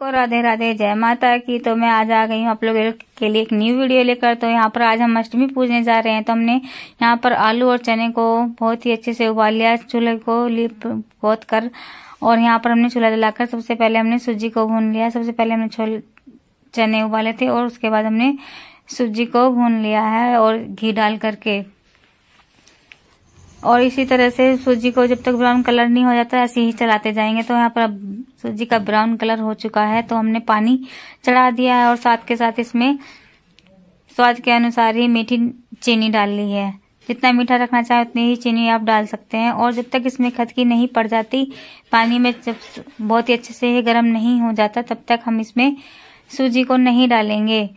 को राधे राधे, जय माता की। तो मैं आज आ गई हूँ आप लोगों के लिए एक न्यू वीडियो लेकर। तो यहाँ पर आज हम अष्टमी पूजने जा रहे हैं। तो हमने यहाँ पर आलू और चने को बहुत ही अच्छे से उबाल लिया, चूल्हे को पोत कर। और यहाँ पर हमने चूल्हा जलाकर सबसे पहले हमने सूजी को भून लिया। सबसे पहले हमने चने उबाले थे और उसके बाद हमने सूजी को भून लिया है और घी डाल करके। और इसी तरह से सूजी को जब तक ब्राउन कलर नहीं हो जाता ऐसे ही चलाते जाएंगे। तो यहाँ पर अब सूजी का ब्राउन कलर हो चुका है, तो हमने पानी चढ़ा दिया है और साथ के साथ इसमें स्वाद के अनुसार ही मीठी चीनी डाल ली है। जितना मीठा रखना चाहे उतनी ही चीनी आप डाल सकते हैं। और जब तक इसमें खदकी नहीं पड़ जाती, पानी में जब बहुत ही अच्छे से ये गर्म नहीं हो जाता, तब तक हम इसमें सूजी को नहीं डालेंगे।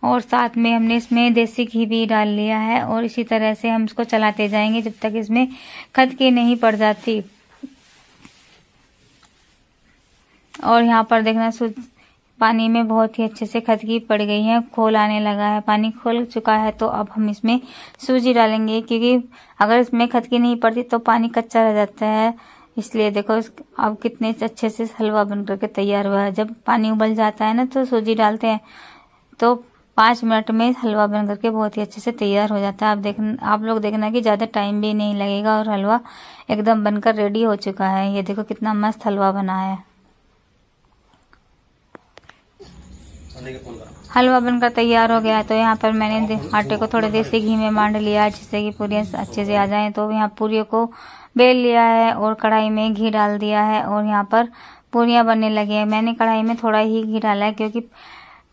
और साथ में हमने इसमें देसी घी भी डाल लिया है और इसी तरह से हम इसको चलाते जाएंगे जब तक इसमें खदकी नहीं पड़ जाती। और यहाँ पर देखना पानी में बहुत ही अच्छे से खदकी पड़ गई है, खोल आने लगा है, पानी खोल चुका है। तो अब हम इसमें सूजी डालेंगे, क्योंकि अगर इसमें खदकी नहीं पड़ती तो पानी कच्चा रह जाता है। इसलिए देखो अब कितने अच्छे से हलवा बन करके तैयार हुआ है। जब पानी उबल जाता है ना तो सूजी डालते हैं, तो 5 मिनट में हलवा बन करके बहुत ही अच्छे से तैयार हो जाता है। आप लोग देखना कि ज़्यादा टाइम भी नहीं लगेगा और हलवा एकदम बनकर रेडी हो चुका है। ये देखो कितना मस्त हलवा बना है। हलवा बनकर तैयार हो गया है। तो यहाँ पर मैंने आटे को थोड़े देसी घी में बांध लिया जिससे कि पूरियाँ अच्छे से आ जाएं। तो यहाँ पूरियों को बेल लिया है और कढ़ाई में घी डाल दिया है और यहाँ पर पूरियाँ बनने लगी है। मैंने कढ़ाई में थोड़ा ही घी डाला है, क्योंकि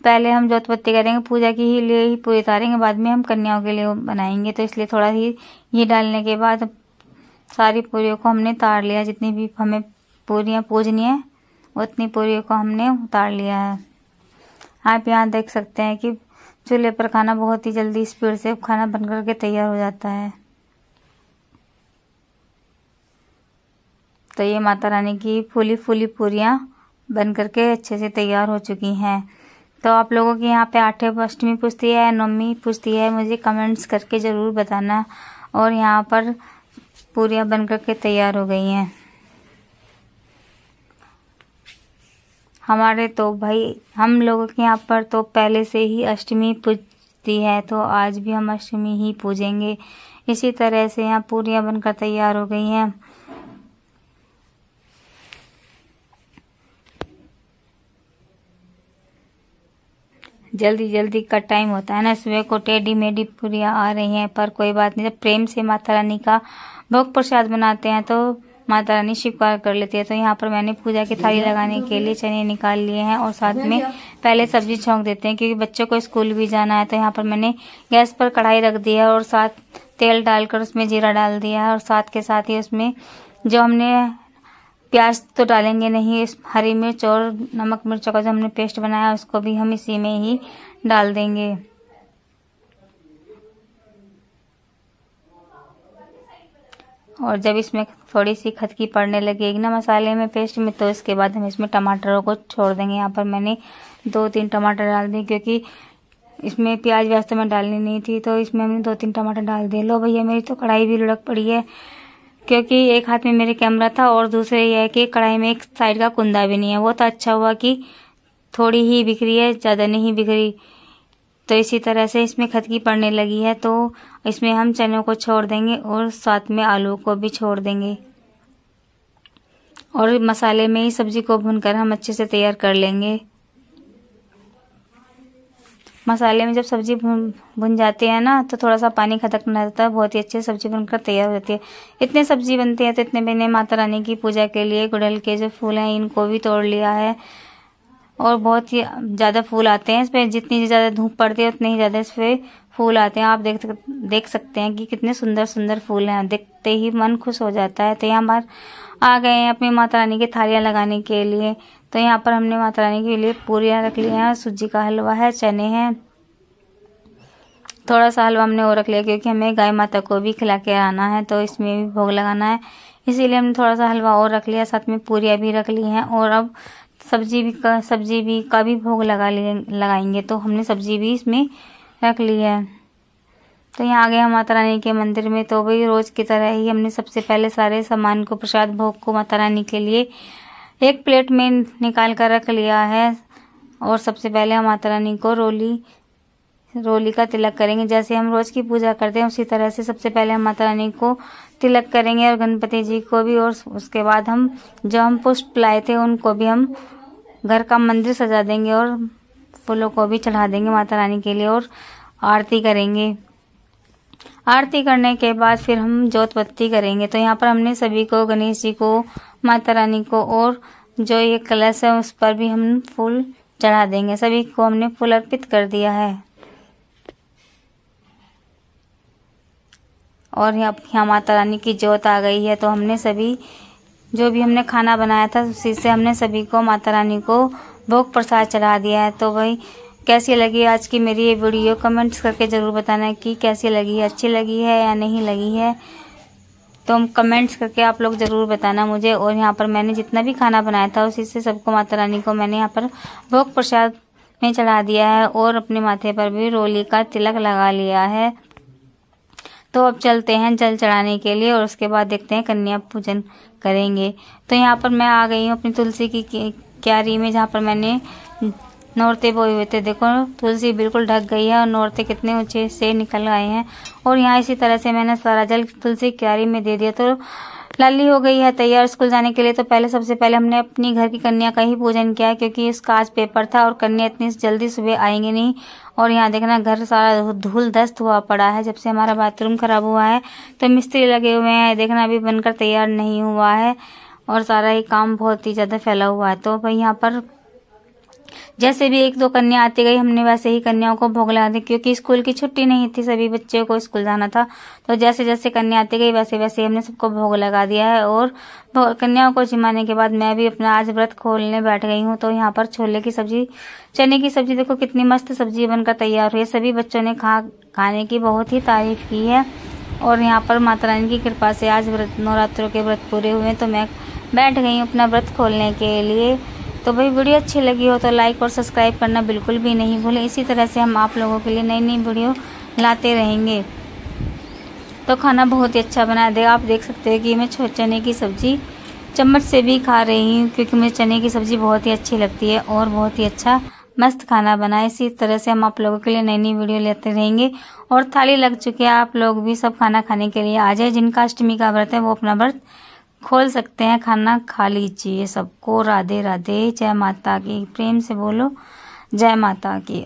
पहले हम जोत बत्ती करेंगे, पूजा के ही लिए ही पूरी उतारेंगे, बाद में हम कन्याओं के लिए बनाएंगे। तो इसलिए थोड़ा ही घी डालने के बाद सारी पूरियों को हमने उतार लिया। जितनी भी हमें पूरियाँ पूजनी है उतनी पूरियों को हमने उतार लिया है। आप यहाँ देख सकते हैं कि चूल्हे पर खाना बहुत ही जल्दी स्पीड से खाना बन करके तैयार हो जाता है। तो ये माता रानी की फूली फूली पूरियाँ बन करके अच्छे से तैयार हो चुकी हैं। तो आप लोगों के यहाँ पे आठे अष्टमी पूजती है या नवमी पूजती है, मुझे कमेंट्स करके ज़रूर बताना। और यहाँ पर पूरियाँ बन करके तैयार हो गई हैं। हमारे तो भाई हम लोगों के यहाँ पर तो पहले से ही अष्टमी पूजती है, तो आज भी हम अष्टमी ही पूजेंगे। इसी तरह से यहाँ पूरियाँ बनकर तैयार हो गई हैं। जल्दी जल्दी का टाइम होता है ना, सुबह को टेढ़ी मेढ़ी पूरियाँ आ रही हैं, पर कोई बात नहीं। जब प्रेम से माता रानी का भोग प्रसाद बनाते हैं तो माता रानी स्वीकार कर लेती है। तो यहाँ पर मैंने पूजा की थाली लगाने के लिए चने निकाल लिए हैं और साथ में पहले सब्जी छौंक देते हैं, क्योंकि बच्चों को स्कूल भी जाना है। तो यहाँ पर मैंने गैस पर कढ़ाई रख दिया है और साथ तेल डालकर उसमें जीरा डाल दिया है और साथ के साथ ही उसमें जो हमने प्याज तो डालेंगे नहीं, इस हरी मिर्च और नमक मिर्चों का जो हमने पेस्ट बनाया उसको भी हम इसी में ही डाल देंगे। और जब इसमें थोड़ी सी खदकी पड़ने लगेगी ना मसाले में, पेस्ट में, तो इसके बाद हम इसमें टमाटरों को छोड़ देंगे। यहाँ पर मैंने 2-3 टमाटर डाल दिए, क्योंकि इसमें प्याज व्याज तो मैं डालनी नहीं थी, तो इसमें हमने 2-3 टमाटर डाल दिए। लो भैया, मेरी तो कढ़ाई भी लुढ़क पड़ी है, क्योंकि एक हाथ में मेरे कैमरा था और दूसरे ये है कि कढ़ाई में एक साइड का कुंदा भी नहीं है। वो तो अच्छा हुआ कि थोड़ी ही बिखरी है, ज़्यादा नहीं बिखरी। तो इसी तरह से इसमें खदकी पड़ने लगी है, तो इसमें हम चनों को छोड़ देंगे और साथ में आलू को भी छोड़ देंगे। और मसाले में ही सब्जी को भूनकर हम अच्छे से तैयार कर लेंगे। मसाले में जब सब्जी भुन जाती है ना, तो थोड़ा सा पानी खदकना रहता है, बहुत ही अच्छी सब्जी बनकर तैयार हो जाती है। इतने सब्जी बनती है तो इतने मैंने माता रानी की पूजा के लिए गुड़हल के जो फूल हैं इनको भी तोड़ लिया है। और बहुत ही ज़्यादा फूल आते हैं इस पर, जितनी ज़्यादा धूप पड़ती है उतने ही ज़्यादा इस पर फूल आते हैं। आप देख सकते हैं कि कितने सुंदर सुंदर फूल हैं, देखते ही मन खुश हो जाता है। तो यहाँ पर आ गए हैं अपनी माता रानी की थालियाँ लगाने के लिए। तो यहाँ पर हमने माता रानी के लिए पूरियाँ रख ली हैं, सूजी का हलवा है, चने हैं, थोड़ा सा हलवा हमने और रख लिया, क्योंकि हमें गाय माता को भी खिला के आना है, तो इसमें भी भोग लगाना है, इसीलिए हमने थोड़ा सा हलवा और रख लिया। साथ में पूरियाँ भी रख ली हैं और अब सब्जी का भी भोग लगाएंगे, तो हमने सब्जी भी इसमें रख ली है। तो यहाँ आ गए हम माता रानी के मंदिर में। तो वही रोज की तरह ही हमने सबसे पहले सारे सामान को, प्रसाद भोग को माता रानी के लिए एक प्लेट में निकाल कर रख लिया है। और सबसे पहले हम माता रानी को रोली का तिलक करेंगे। जैसे हम रोज की पूजा करते हैं उसी तरह से सबसे पहले हम माता रानी को तिलक करेंगे और गणपति जी को भी। और उसके बाद हम जो हम पुष्प लाए थे उनको भी हम घर का मंदिर सजा देंगे और फूलों को भी चढ़ा देंगे माता रानी के लिए और आरती करेंगे। आरती करने के बाद फिर हम जोत बत्ती करेंगे। तो यहाँ पर हमने सभी को, गणेश जी को, माता रानी को और जो ये कलश है उस पर भी हम फूल चढ़ा देंगे। सभी को हमने फूल अर्पित कर दिया है। और यहाँ माता रानी की जोत आ गई है। तो हमने सभी जो भी हमने खाना बनाया था उसी से हमने सभी को माता रानी को भोग प्रसाद चढ़ा दिया है। तो भाई कैसी लगी आज की मेरी ये वीडियो, कमेंट्स करके ज़रूर बताना कि कैसी लगी है, अच्छी लगी है या नहीं लगी है। तो कमेंट्स करके आप लोग ज़रूर बताना मुझे। और यहाँ पर मैंने जितना भी खाना बनाया था उसी से सबको, माता रानी को मैंने यहाँ पर भोग प्रसाद में चढ़ा दिया है और अपने माथे पर भी रोली का तिलक लगा लिया है। तो अब चलते हैं जल चढ़ाने के लिए और उसके बाद देखते हैं कन्या पूजन करेंगे। तो यहाँ पर मैं आ गई हूँ अपनी तुलसी की क्यारी में, जहाँ पर मैंने नौरते बोए हुए थे। देखो तुलसी बिल्कुल ढक गई है और नौरते कितने ऊंचे से निकल आए हैं। और यहाँ इसी तरह से मैंने सारा जल तुलसी क्यारी में दे दिया। तो लाली हो गई है तैयार स्कूल जाने के लिए। तो सबसे पहले हमने अपनी घर की कन्या का ही पूजन किया, क्योंकि इसका आज पेपर था और कन्या इतनी जल्दी सुबह आएंगे नहीं। और यहाँ देखना घर सारा धूल धस्त हुआ पड़ा है जब से हमारा बाथरूम खराब हुआ है। तो मिस्त्री लगे हुए हैं, देखना अभी बनकर तैयार नहीं हुआ है और सारा ही काम बहुत ही ज्यादा फैला हुआ है। तो भाई यहाँ पर जैसे भी एक दो कन्या आती गई हमने वैसे ही कन्याओं को भोग लगा दिया, क्योंकि स्कूल की छुट्टी नहीं थी, सभी बच्चों को स्कूल जाना था। तो जैसे जैसे कन्या आती गई वैसे वैसे हमने सबको भोग लगा दिया है। और कन्याओं को जिमाने के बाद मैं भी अपना आज व्रत खोलने बैठ गई हूँ। तो यहाँ पर छोले की सब्जी, चने की सब्जी, देखो कितनी मस्त सब्जी बनकर तैयार हुई है। सभी बच्चों ने खाने की बहुत ही तारीफ की है। और यहाँ पर माता रानी की कृपा से आज नवरात्रों के व्रत पूरे हुए, तो मैं बैठ गई हूँ अपना व्रत खोलने के लिए। तो भाई वीडियो अच्छी लगी हो तो लाइक और सब्सक्राइब करना बिल्कुल भी नहीं भूलें। इसी तरह से हम आप लोगों के लिए नई नई वीडियो लाते रहेंगे। तो खाना बहुत ही अच्छा बना दे, आप देख सकते हैं कि मैं चने की सब्जी चम्मच से भी खा रही हूँ, क्योंकि मुझे चने की सब्जी बहुत ही अच्छी लगती है और बहुत ही अच्छा मस्त खाना बना। इसी तरह से हम आप लोगों के लिए नई नई वीडियो लेते रहेंगे। और थाली लग चुकी है, आप लोग भी सब खाना खाने के लिए आ जाए। जिनका अष्टमी का व्रत है वो अपना व्रत खोल सकते हैं, खाना खा लीजिए। सबको राधे राधे, जय माता की। प्रेम से बोलो जय माता की।